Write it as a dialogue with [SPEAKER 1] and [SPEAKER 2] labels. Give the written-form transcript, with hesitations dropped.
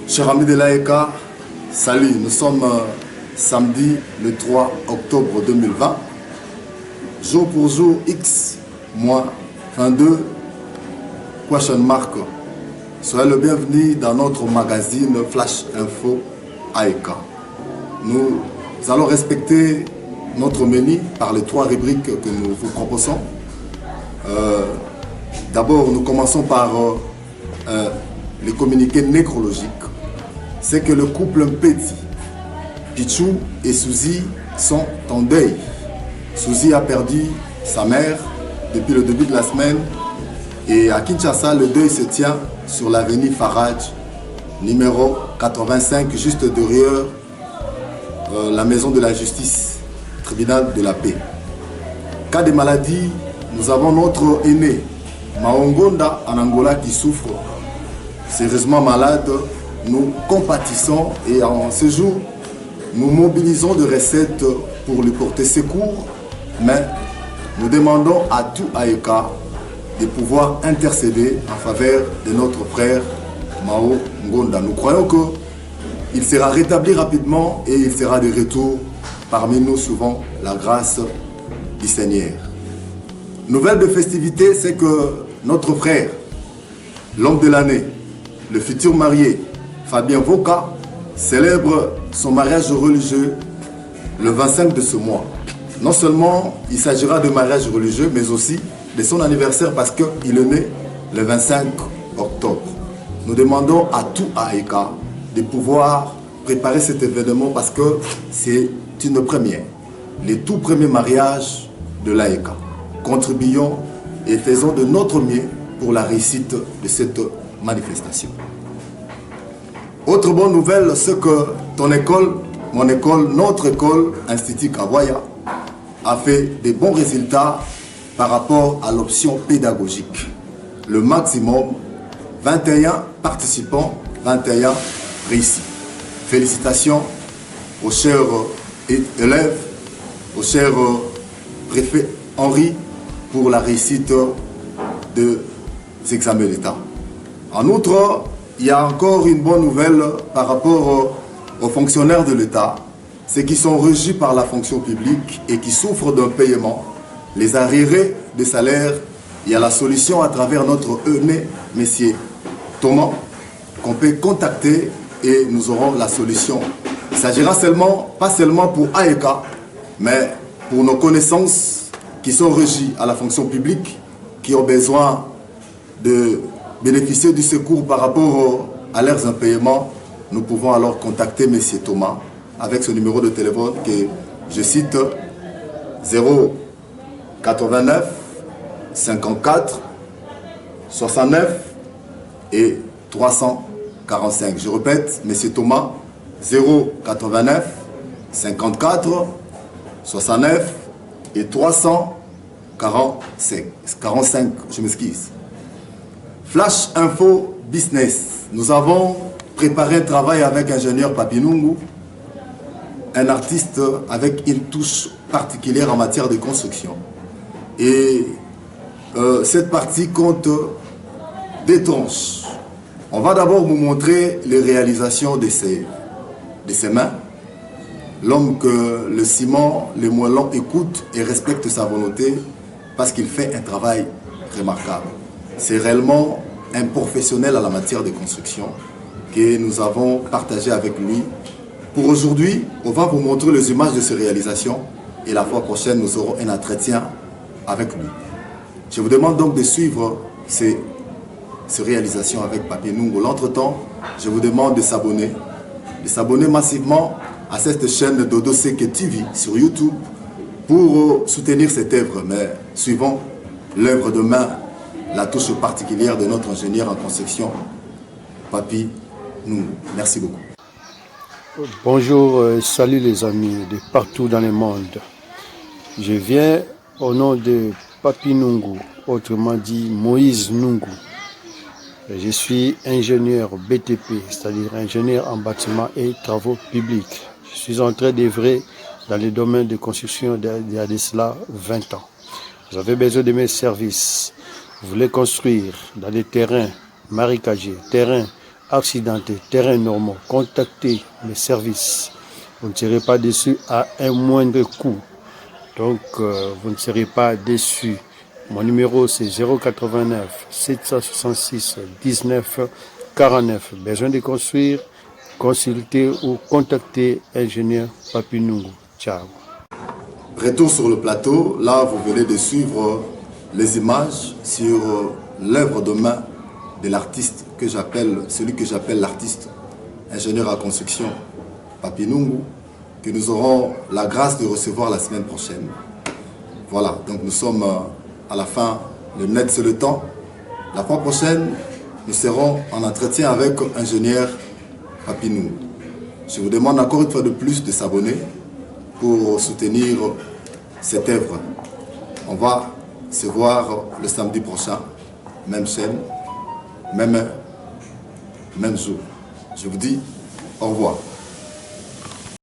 [SPEAKER 1] Chers amis de l'AECA, salut, nous sommes samedi le 3 octobre 2020, jour pour jour X, mois 22, question mark. Soyez le bienvenu dans notre magazine Flash Info AECA. Nous allons respecter notre menu par les 3 rubriques que nous vous proposons. D'abord, nous commençons par les communiqués nécrologiques. C'est que le couple Mpeti, Pichou et Suzy sont en deuil. Suzy a perdu sa mère depuis le début de la semaine et à Kinshasa, le deuil se tient sur l'avenue Farage, numéro 85, juste derrière la maison de la justice, tribunal de la paix. Cas de maladie, nous avons notre aîné, Maongonda en Angola qui souffre, sérieusement malade. Nous compatissons et en ce jour, nous mobilisons de recettes pour lui porter secours, mais nous demandons à tout AECA de pouvoir intercéder en faveur de notre frère Mao Ngonda. Nous croyons qu'il sera rétabli rapidement et il sera de retour parmi nous, souvent la grâce du Seigneur. Nouvelle de festivité, c'est que notre frère, l'homme de l'année, le futur marié, Fabien Voka, célèbre son mariage religieux le 25 de ce mois. Non seulement il s'agira de mariage religieux, mais aussi de son anniversaire parce qu'il est né le 25 octobre. Nous demandons à tout AECA de pouvoir préparer cet événement parce que c'est une première. Les tout premiers mariages de l'AECA. Contribuons et faisons de notre mieux pour la réussite de cette manifestation. Autre bonne nouvelle, c'est que ton école, mon école, notre école, Institut Kawaya, a fait des bons résultats par rapport à l'option pédagogique. Le maximum, 21 participants, 21 réussis. Félicitations aux chers élèves, au cher préfet Henri pour la réussite des examens d'État. En outre, il y a encore une bonne nouvelle par rapport aux fonctionnaires de l'État, ceux qui sont régis par la fonction publique et qui souffrent d'un paiement, les arriérés de salaire. Il y a la solution à travers notre aîné, monsieur Thomas, qu'on peut contacter et nous aurons la solution. Il s'agira pas seulement pour AECA, mais pour nos connaissances qui sont régies à la fonction publique, qui ont besoin de bénéficier du secours par rapport à leurs impayements. Nous pouvons alors contacter M. Thomas avec ce numéro de téléphone que je cite 089 54 69 et 345. Je répète, M. Thomas, 089 54 69 et 345. Je m'excuse. Flash Info Business. Nous avons préparé un travail avec ingénieur Papinungu, un artiste avec une touche particulière en matière de construction. Et cette partie compte des tranches. On va d'abord vous montrer les réalisations de ses mains. L'homme que le ciment, les moellons écoutent et respectent sa volonté parce qu'il fait un travail remarquable. C'est réellement un professionnel à la matière de construction que nous avons partagé avec lui. Pour aujourd'hui, on va vous montrer les images de ses réalisations et la fois prochaine, nous aurons un entretien avec lui. Je vous demande donc de suivre ces réalisations avec Papier Nungo. L'entretemps, je vous demande de s'abonner massivement à cette chaîne Dodo Seke TV sur YouTube pour soutenir cette œuvre. Mais suivons l'œuvre de main, la touche particulière de notre ingénieur en construction, Papi Nungo. Merci beaucoup.
[SPEAKER 2] Bonjour, salut les amis de partout dans le monde. Je viens au nom de Papi Nungu, autrement dit Moïse Nungu. Je suis ingénieur BTP, c'est-à-dire ingénieur en bâtiment et travaux publics. Je suis en train d'œuvrer dans le domaine de construction il y a de cela 20 ans. Vous avez besoin de mes services. Vous voulez construire dans des terrains marécagés, terrains accidentés, terrains normaux, contactez mes services. Vous ne serez pas déçus à un moindre coût. Donc, vous ne serez pas déçus. Mon numéro, c'est 089 766 19 49. Besoin de construire, consulter ou contacter ingénieur Papi Nungu. Ciao.
[SPEAKER 1] Retour sur le plateau. Là, vous venez de suivre les images sur l'œuvre de main de l'artiste que j'appelle, celui que j'appelle l'artiste ingénieur à construction Papi Nungu, que nous aurons la grâce de recevoir la semaine prochaine. Voilà, donc nous sommes à la fin, le net c'est le temps. La fois prochaine, nous serons en entretien avec ingénieur Papi Nungu. Je vous demande encore une fois de plus de s'abonner pour soutenir cette œuvre. On va se voir le samedi prochain, même chaîne, même heure, même jour. Je vous dis au revoir.